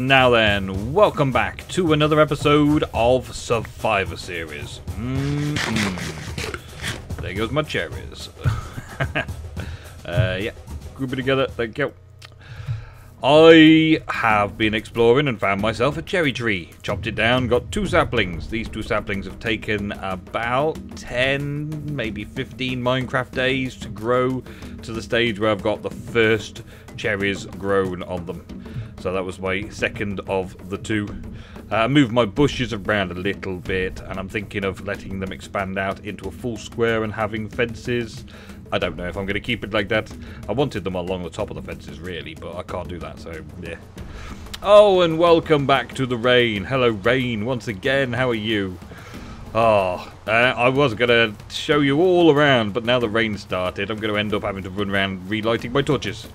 Now then, welcome back to another episode of Survivor Series. There goes my cherries. Yeah, group it together, thank you. I have been exploring and found myself a cherry tree. Chopped it down, got 2 saplings. These 2 saplings have taken about 10, maybe 15 Minecraft days to grow to the stage where I've got the first cherries grown on them. So that was my second of the 2. I moved my bushes around a little bit, and I'm thinking of letting them expand out into a full square and having fences. I don't know if I'm going to keep it like that. I wanted them along the top of the fences, really, but I can't do that, so yeah. Oh, and welcome back to the rain. Hello, rain, once again. How are you? Oh, I was going to show you all around, but now the rain started, I'm going to end up having to run around relighting my torches.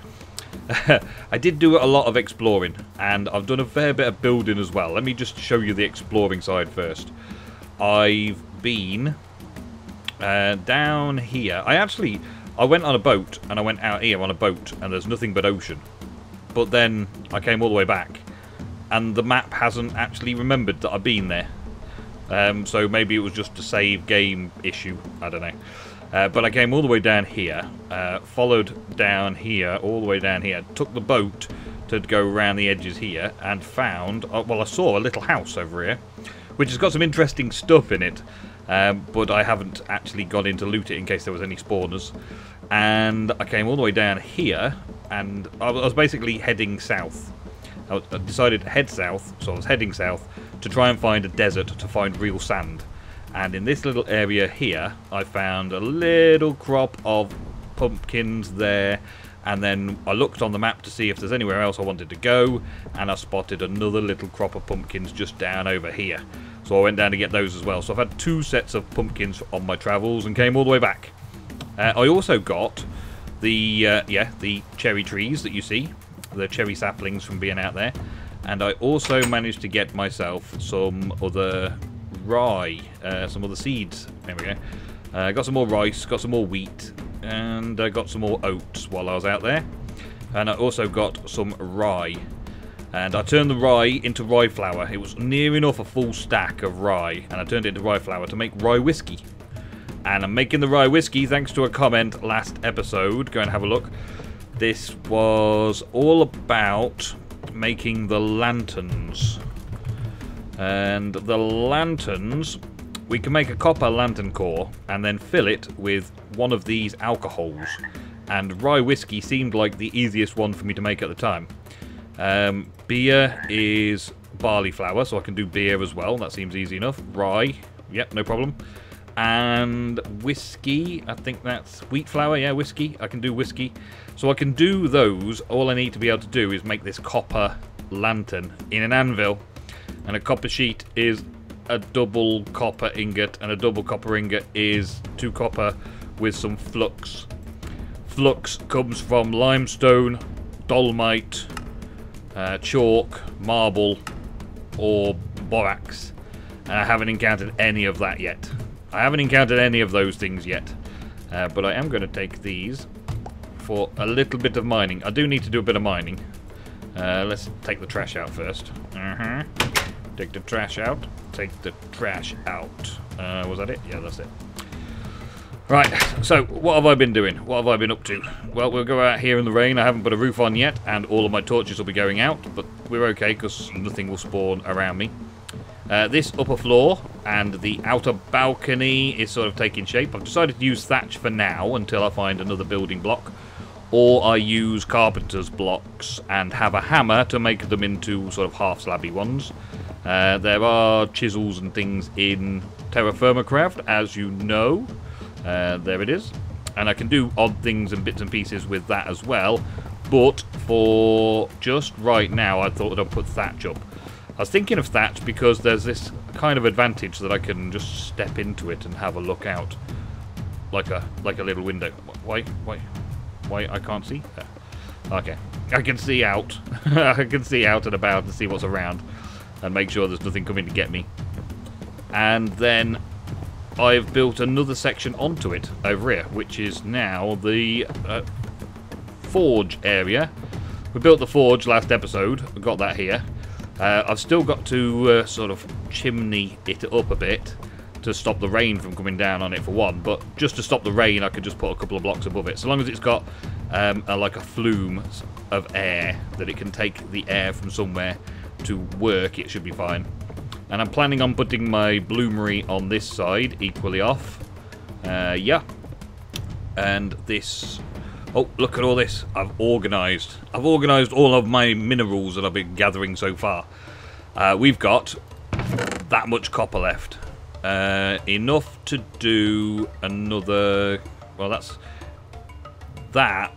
I did do a lot of exploring, and I've done a fair bit of building as well. Let me just show you the exploring side first. I've been down here. I went on a boat, and I went out here on a boat, and there's nothing but ocean. But then I came all the way back, and the map hasn't actually remembered that I've been there. So maybe it was just a save game issue. I don't know. But I came all the way down here, followed down here, all the way down here, took the boat to go around the edges here, and found, well, I saw a little house over here, which has got some interesting stuff in it, but I haven't actually gone in to loot it in case there was any spawners. And I came all the way down here, and I was basically heading south. I decided to head south, so I was heading south to try and find a desert to find real sand. And in this little area here, I found a little crop of pumpkins there. And then I looked on the map to see if there's anywhere else I wanted to go. And I spotted another little crop of pumpkins just down over here. So I went down to get those as well. So I've had 2 sets of pumpkins on my travels and came all the way back. I also got the cherry trees that you see. The cherry saplings from being out there. And I also managed to get myself some other rye, some other seeds. There we go. Got some more rice, got some more wheat, and I got some more oats while I was out there. And I also got some rye. And I turned the rye into rye flour. It was near enough a full stack of rye, and I turned it into rye flour to make rye whiskey. And I'm making the rye whiskey thanks to a comment last episode. Go and have a look. This was all about making the lanterns. And the lanterns, we can make a copper lantern core and then fill it with one of these alcohols. And rye whiskey seemed like the easiest one for me to make at the time. Beer is barley flour, so I can do beer as well. That seems easy enough. Rye, yep, no problem. And whiskey, I think that's wheat flour, yeah, whiskey. I can do whiskey. So I can do those. All I need to be able to do is make this copper lantern in an anvil. And a copper sheet is a double copper ingot, and a double copper ingot is 2 copper with some flux. Flux comes from limestone, dolomite, chalk, marble, or borax. And I haven't encountered any of that yet. I haven't encountered any of those things yet. But I am going to take these for a little bit of mining. I do need to do a bit of mining. Let's take the trash out first. Take the trash out. Take the trash out. Was that it? Yeah, that's it. Right, so what have I been doing? What have I been up to? Well, we'll go out here in the rain. I haven't put a roof on yet, and all of my torches will be going out, but we're okay because nothing will spawn around me. This upper floor and the outer balcony is sort of taking shape. I've decided to use thatch for now until I find another building block. Or I use carpenter's blocks and have a hammer to make them into sort of half slabby ones. There are chisels and things in TerraFirmaCraft, as you know. There it is. And I can do odd things and bits and pieces with that as well. But for just right now, I thought I'd put thatch up. I was thinking of thatch because there's this kind of advantage that I can just step into it and have a look out. Like a little window. Why I can't see? Okay. I can see out. I can see out and about and see what's around. And make sure there's nothing coming to get me. And then I've built another section onto it over here, which is now the forge area. We built the forge last episode. We got that here. I've still got to sort of chimney it up a bit to stop the rain from coming down on it for one, but just to stop the rain I could just put a couple of blocks above it. So long as it's got like a flume of air that it can take the air from somewhere to work, it should be fine. And I'm planning on putting my bloomery on this side equally off. Yeah. And this... Oh, look at all this. I've organised all of my minerals that I've been gathering so far. We've got that much copper left. Enough to do another... Well, that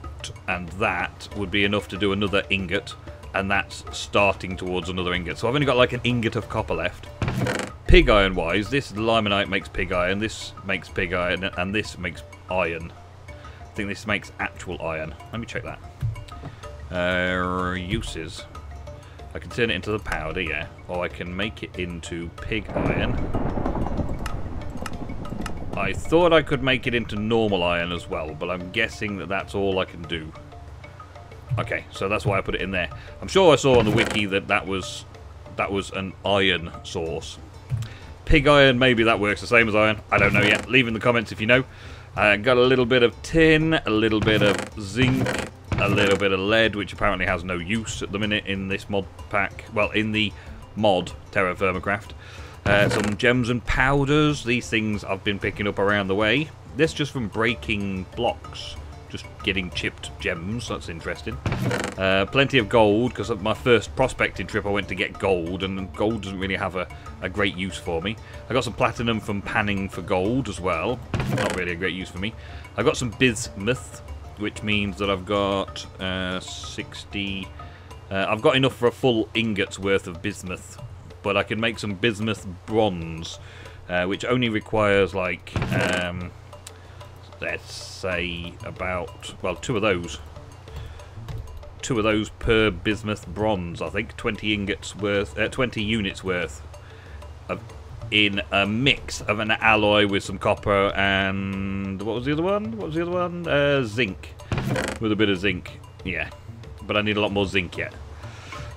and that would be enough to do another ingot. And that's starting towards another ingot. So I've only got like an ingot of copper left. Pig iron wise, this limonite makes pig iron, this makes pig iron, and this makes iron. I think this makes actual iron. Let me check that. Uses. I can turn it into the powder, yeah. Or I can make it into pig iron. I thought I could make it into normal iron as well, but I'm guessing that that's all I can do. Okay, so that's why I put it in there. I'm sure I saw on the wiki that that was an iron source. Pig iron, maybe that works the same as iron. I don't know yet. Leave in the comments if you know. Got a little bit of tin, a little bit of zinc, a little bit of lead, which apparently has no use at the minute in this mod pack. Well, in the mod TerraFirmaCraft. Some gems and powders. These things I've been picking up around the way. This just from breaking blocks. Just getting chipped gems. That's interesting. Plenty of gold, because of my first prospecting trip I went to get gold, and gold doesn't really have a great use for me. I got some platinum from panning for gold as well. Not really a great use for me. I got some bismuth, which means that I've got 60... I've got enough for a full ingot's worth of bismuth, but I can make some bismuth bronze, which only requires like... let's say about, well, two of those per bismuth bronze, I think. 20 ingots worth, 20 units worth of, in a mix of an alloy with some copper and what was the other one? Zinc, with a bit of zinc. Yeah, but I need a lot more zinc yet.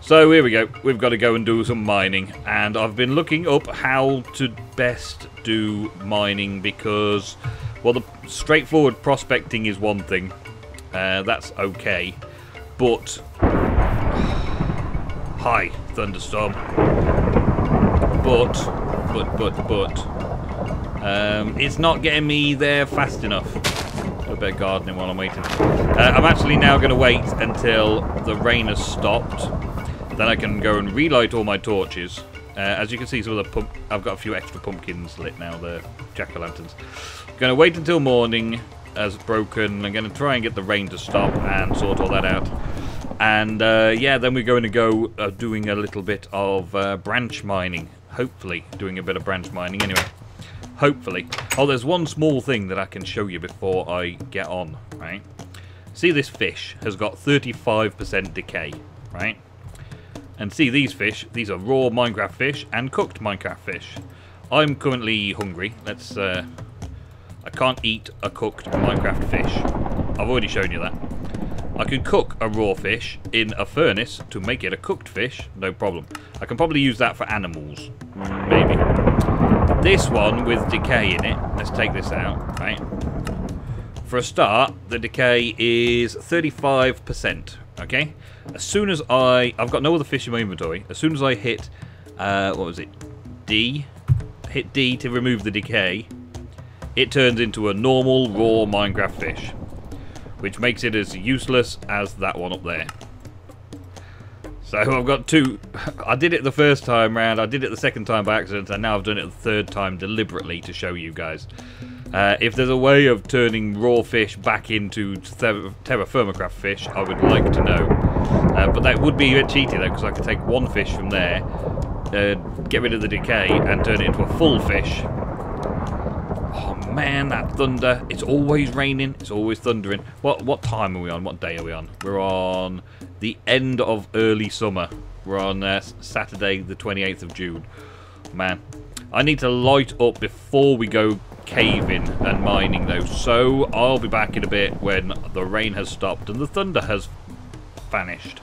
So here we go. We've got to go and do some mining, and I've been looking up how to best do mining because, well, the straightforward prospecting is one thing. That's okay. But... Hi, thunderstorm. But... it's not getting me there fast enough. A bit of gardening while I'm waiting. I'm actually now going to wait until the rain has stopped. Then I can go and relight all my torches. As you can see, some of the I've got a few extra pumpkins lit now, the jack-o'-lanterns. Going to wait until morning has broken. I'm going to try and get the rain to stop and sort all that out. And yeah, then we're going to go doing a little bit of branch mining. Hopefully doing a bit of branch mining anyway. Hopefully. Oh, there's one small thing that I can show you before I get on, right? See, this fish has got 35% decay, right? And see these fish, these are raw Minecraft fish and cooked Minecraft fish. I'm currently hungry. Let's, I can't eat a cooked Minecraft fish. I've already shown you that. I can cook a raw fish in a furnace to make it a cooked fish, no problem. I can probably use that for animals, maybe. This one with decay in it, let's take this out, right? For a start, the decay is 35%, okay? As soon as I've got no other fish in my inventory. As soon as I hit, what was it, D? Hit D to remove the decay. It turns into a normal raw Minecraft fish, which makes it as useless as that one up there. So I've got two. I did it the first time round. I did it the second time by accident, and now I've done it the third time deliberately to show you guys. If there's a way of turning raw fish back into TerraFirmaCraft fish, I would like to know. But that would be a bit cheaty though, because I could take one fish from there, get rid of the decay, and turn it into a full fish. Oh man, that thunder. It's always raining, it's always thundering. What time are we on? What day are we on? We're on the end of early summer. We're on Saturday the 28th of June. Man, I need to light up before we go caving and mining though, so I'll be back in a bit when the rain has stopped and the thunder has vanished.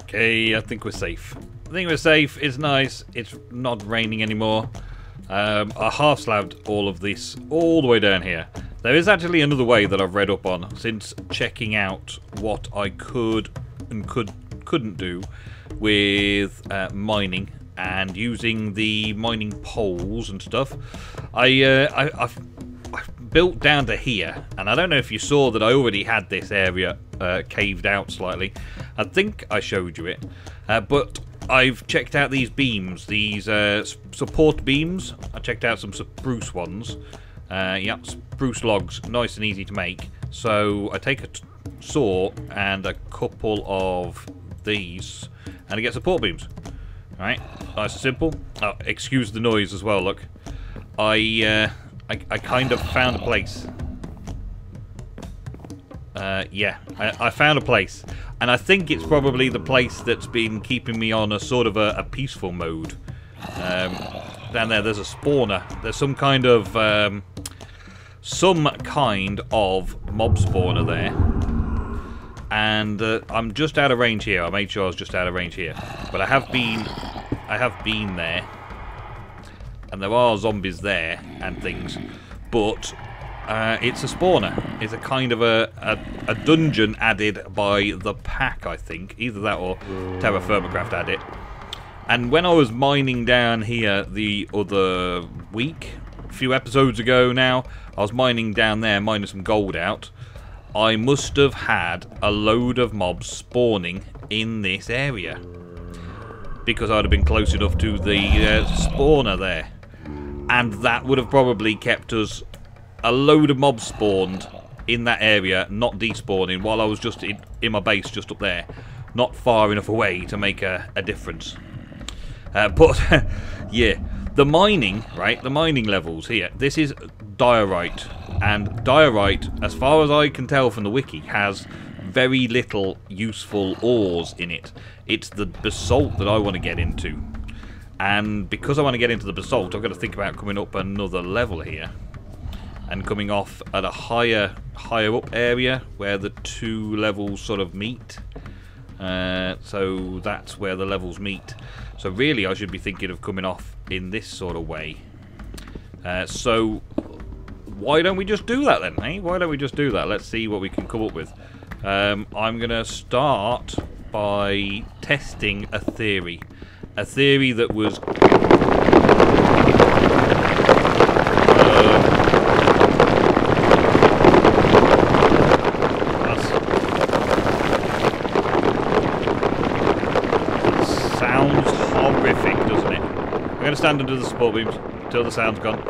Okay, I think we're safe. I think we're safe. It's nice. It's not raining anymore. I half slabbed all of this all the way down here. There is actually another way that I've read up on since checking out what I could and couldn't do with mining and using the mining poles and stuff. I've built down to here, and I don't know if you saw that I already had this area caved out slightly. I think I showed you it, but I've checked out these beams, these support beams. I checked out some spruce ones. Yeah, spruce logs, nice and easy to make. So I take a saw and a couple of these, and I get support beams. Right, nice and simple. Oh, excuse the noise as well. Look, I kind of found a place. Yeah, I found a place, and I think it's probably the place that's been keeping me on a sort of a peaceful mode. Down there's a spawner. There's some kind of mob spawner there, and I'm just out of range here. I made sure I was just out of range here, but I have been there, and there are zombies there and things, but. It's a spawner. It's a kind of a dungeon added by the pack, I think. Either that or TerraFirmaCraft had it. And when I was mining down here the other week, a few episodes ago now, I was mining down there, mining some gold out. I must have had a load of mobs spawning in this area, because I'd have been close enough to the spawner there. And that would have probably kept us a load of mobs spawned in that area, not despawning, while I was just in my base just up there, not far enough away to make a difference. But yeah, the mining, right, the mining levels here, this is diorite, and diorite, as far as I can tell from the wiki, has very little useful ores in it. It's the basalt that I want to get into, and because I want to get into the basalt, I've got to think about coming up another level here and coming off at a higher up area where the two levels sort of meet. So that's where the levels meet. So really I should be thinking of coming off in this sort of way. So why don't we just do that then, eh? Why don't we just do that? Let's see what we can come up with. I'm going to start by testing a theory. A theory that was... I'm going to stand under the support beams until the sound's gone.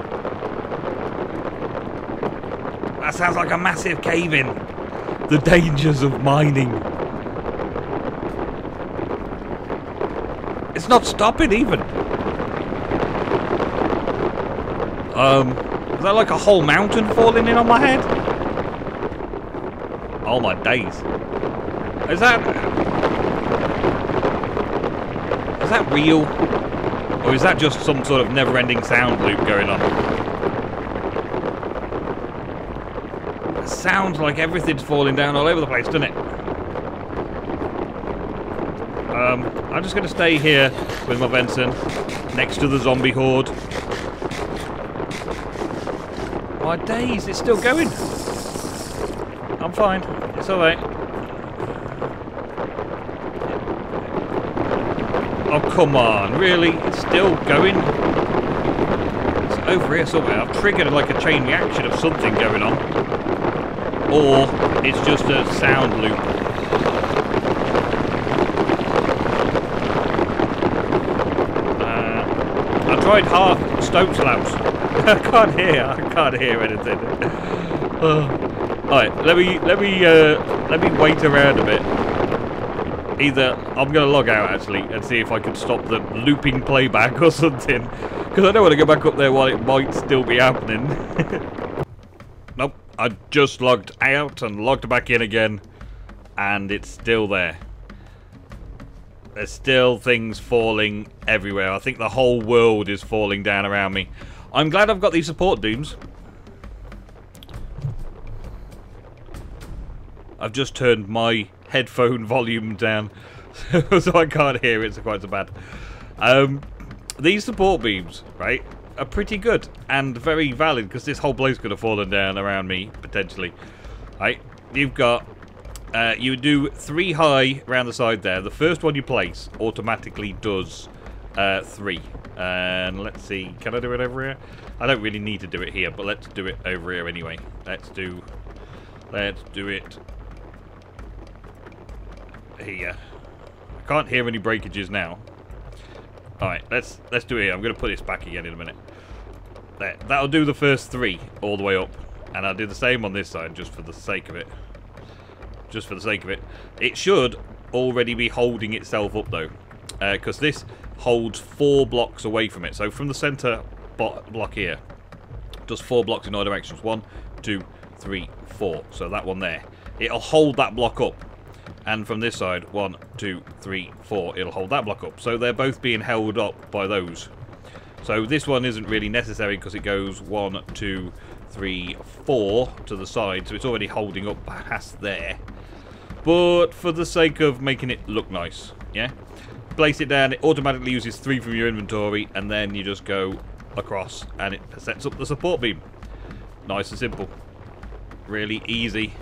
That sounds like a massive cave-in. The dangers of mining. It's not stopping even. Is that like a whole mountain falling in on my head? Oh my days. Is that real? Or is that just some sort of never-ending sound loop going on? It sounds like everything's falling down all over the place, doesn't it? I'm just going to stay here with my Benson, next to the zombie horde. My days, it's still going. I'm fine. It's alright. Oh, come on, really? It's still going? It's over here somewhere. I've triggered like a chain reaction of something going on. Or it's just a sound loop. I tried half stone slabs. I can't hear anything. Alright, let me wait around a bit. Either I'm going to log out actually and see if I can stop the looping playback or something, because I don't want to go back up there while it might still be happening. Nope, I just logged out and logged back in again, and it's still there. There's still things falling everywhere. I think the whole world is falling down around me. I'm glad I've got these support beams. I've just turned my headphone volume down so I can't hear it, so quite so bad. These support beams, right, are pretty good and very valid because this whole place could have fallen down around me, potentially. Right, you've got, you do 3 high around the side there. The first one you place automatically does 3. And let's see, can I do it over here? I don't really need to do it here, but let's do it over here anyway. Let's do it here. I can't hear any breakages now. Alright, let's do it here. I'm going to put this back again in a minute. There, that'll do the first 3 all the way up. And I'll do the same on this side just for the sake of it. Just for the sake of it. It should already be holding itself up though. Because this holds 4 blocks away from it. So from the center block here, does 4 blocks in all directions. 1, 2, 3, 4. So that one there. It'll hold that block up. And from this side, 1, 2, 3, 4, it'll hold that block up. So they're both being held up by those. So this one isn't really necessary because it goes 1, 2, 3, 4 to the side. So it's already holding up past there. But for the sake of making it look nice, yeah? Place it down, it automatically uses 3 from your inventory, and then you just go across and it sets up the support beam. Nice and simple. Really easy.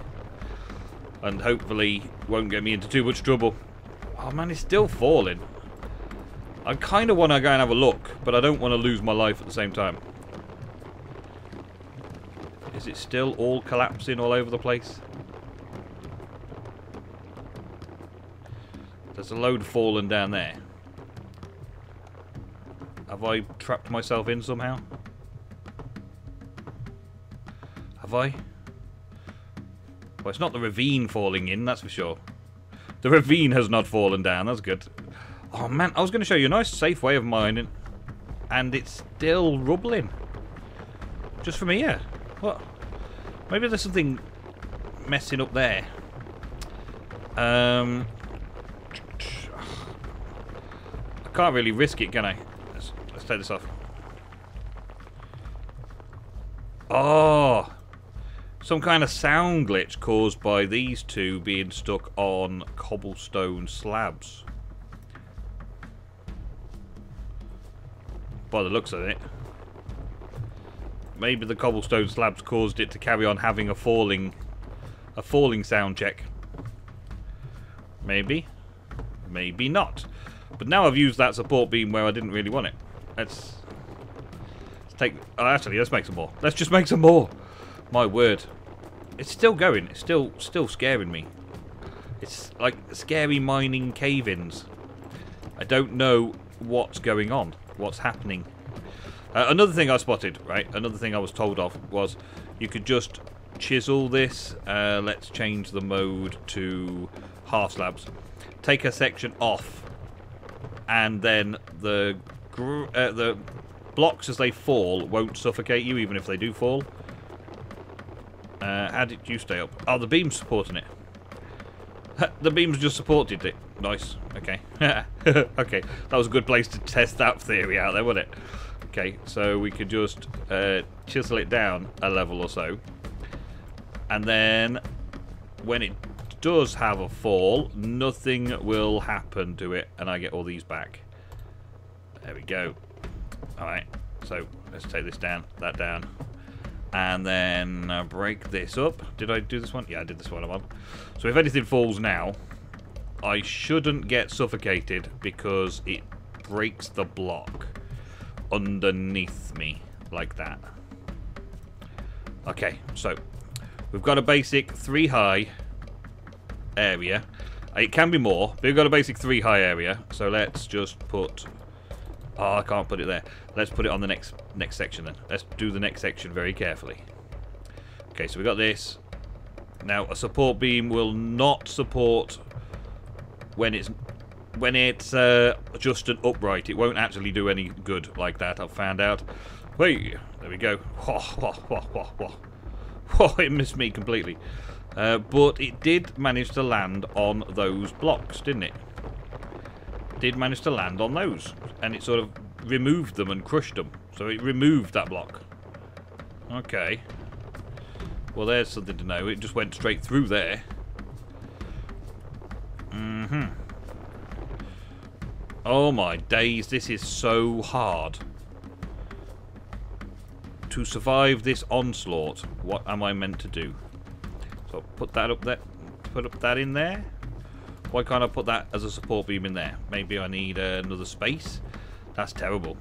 And hopefully won't get me into too much trouble. Oh man, it's still falling. I kind of want to go and have a look, but I don't want to lose my life at the same time. Is it still all collapsing all over the place? There's a load fallen down there. Have I trapped myself in somehow? Have I? Well, it's not the ravine falling in, that's for sure. The ravine has not fallen down, that's good. Oh man, I was going to show you a nice safe way of mining. And it's still rubbling. Just from here. What? Maybe there's something messing up there. I can't really risk it, can I? Let's take this off. Oh! Some kind of sound glitch caused by these two being stuck on cobblestone slabs. By the looks of it. Maybe the cobblestone slabs caused it to carry on having a falling sound check. Maybe. Maybe not. But now I've used that support beam where I didn't really want it. Let's take... Oh, actually, let's make some more. Let's just make some more. My word. It's still going. It's still scaring me. It's like scary mining cave-ins. I don't know what's going on. What's happening. Another thing I spotted, right? Another thing I was told of was you could just chisel this. Let's change the mode to half slabs. Take a section off. And then the blocks as they fall won't suffocate you even if they do fall. How did you stay up? Oh, the beam's supporting it. The beams just supported it. Nice. Okay. Okay. That was a good place to test that theory out there, wasn't it? Okay, so we could just chisel it down a level or so. And then when it does have a fall, nothing will happen to it. And I get all these back. There we go. Alright, so let's take this down, that down. And then break this up. Did I do this one? Yeah, I did this one. I'm on. So if anything falls now, I shouldn't get suffocated because it breaks the block underneath me like that. Okay, so we've got a basic 3 high area. It can be more, but we've got a basic 3 high area. So let's just put... Oh, I can't put it there. Let's put it on the next section then. Let's do the next section very carefully. Okay, so we got this. Now, a support beam will not support when it's just an upright. It won't actually do any good like that, I've found out. Wait, there we go. It missed me completely. But it did manage to land on those blocks, didn't it? Did manage to land on those, and it sort of removed them and crushed them. So it removed that block. Okay. Well, there's something to know. It just went straight through there. Oh my days, this is so hard. To survive this onslaught, what am I meant to do? So put that up there. Put up that in there. Why can't I put that as a support beam in there? Maybe I need another space. That's terrible.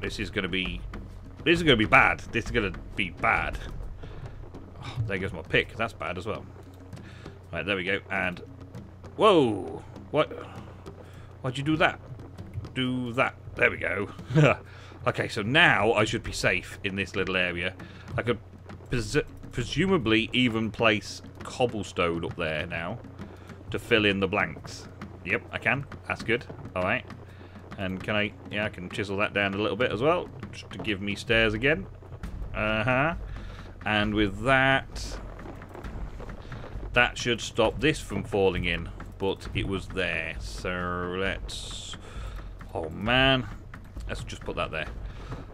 This is going to be bad. This is going to be bad. Oh, there goes my pick. That's bad as well. Right, there we go. And whoa! What? Why'd you do that? Do that. There we go. Okay, so now I should be safe in this little area. I could presumably even place cobblestone up there now to fill in the blanks. Yep, I can. That's good. Alright. And can I... Yeah, I can chisel that down a little bit as well, just to give me stairs again. And with that... That should stop this from falling in. But it was there. So let's... Oh, man. Let's just put that there.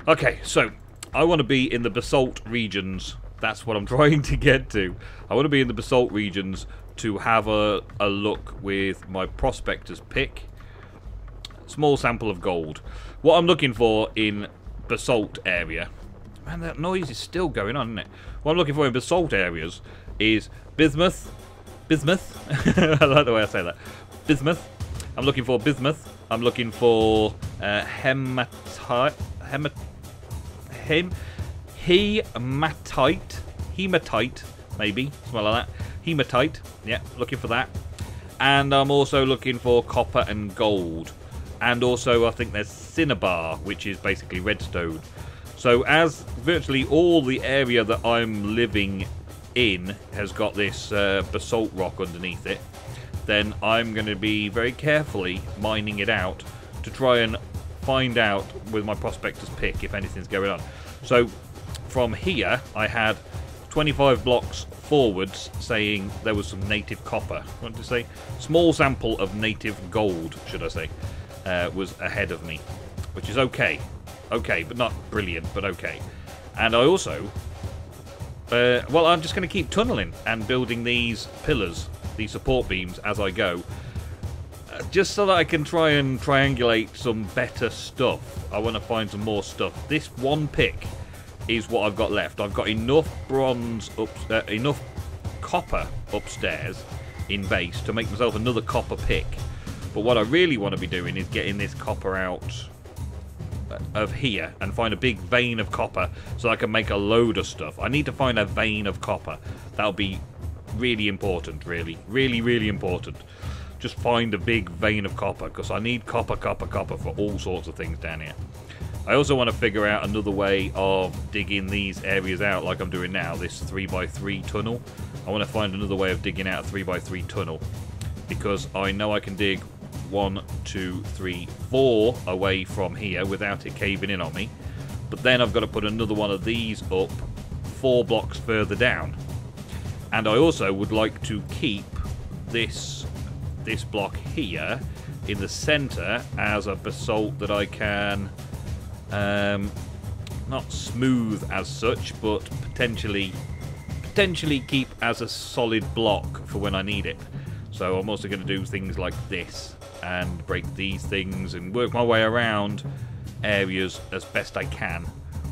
Okay, so I want to be in the basalt regions. That's what I'm trying to get to. I want to be in the basalt regions to have a look with my prospector's pick. Small sample of gold. What I'm looking for in basalt area... Man, that noise is still going on, isn't it? What I'm looking for in basalt areas is bismuth. I like the way I say that. Bismuth. I'm looking for bismuth. I'm looking for hematite, maybe, something like that. Hematite, yeah, looking for that. And I'm also looking for copper and gold. And also, I think there's cinnabar, which is basically redstone. So as virtually all the area that I'm living in has got this basalt rock underneath it, then I'm going to be very carefully mining it out to try and find out with my prospector's pick if anything's going on. So from here I had 25 blocks forwards saying there was some native copper. What did I say? Small sample of native gold, should I say, was ahead of me, which is okay. Okay, but not brilliant, but okay. And I also... well, I'm just going to keep tunneling and building these pillars, these support beams, as I go. Just so that I can try and triangulate some better stuff. I want to find some more stuff. This one pick is what I've got left. I've got enough bronze, enough copper upstairs in base to make myself another copper pick. But what I really want to be doing is getting this copper out of here and find a big vein of copper so I can make a load of stuff. I need to find a vein of copper. That'll be really important, really important. Just find a big vein of copper, because I need copper for all sorts of things down here. I also want to figure out another way of digging these areas out like I'm doing now, this 3x3 tunnel. I want to find another way of digging out a 3x3 tunnel, because I know I can dig 1, 2, 3, 4 away from here without it caving in on me. But then I've got to put another one of these up 4 blocks further down. And I also would like to keep this block here in the center as a basalt that I can not smooth as such, but potentially keep as a solid block for when I need it. So I'm also going to do things like this and break these things and work my way around areas as best I can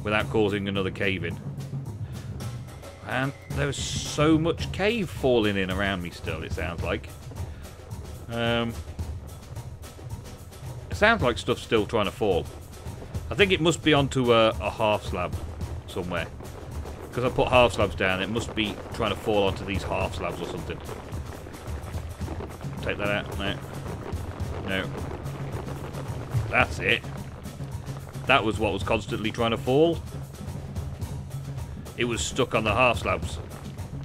without causing another cave-in. And there's so much cave falling in around me still, it sounds like. It sounds like stuff's still trying to fall. I think it must be onto a half slab somewhere. Because I put half slabs down, it must be trying to fall onto these half slabs or something. Take that out. No. No. That's it. That was what was constantly trying to fall. It was stuck on the half slabs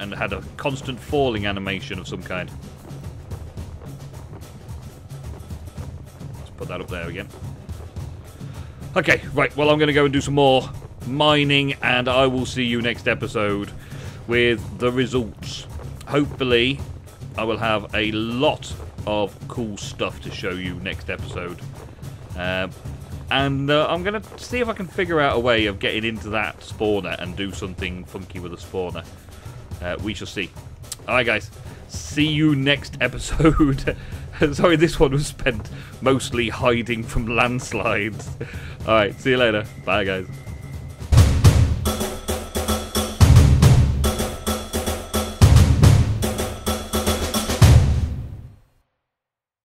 and had a constant falling animation of some kind. Let's put that up there again. Okay, right, well I'm going to go and do some more mining, and I will see you next episode with the results. Hopefully I will have a lot of cool stuff to show you next episode. And I'm going to see if I can figure out a way of getting into that spawner and do something funky with a spawner. We shall see. Alright guys, see you next episode. Sorry, this one was spent mostly hiding from landslides. Alright, see you later. Bye, guys.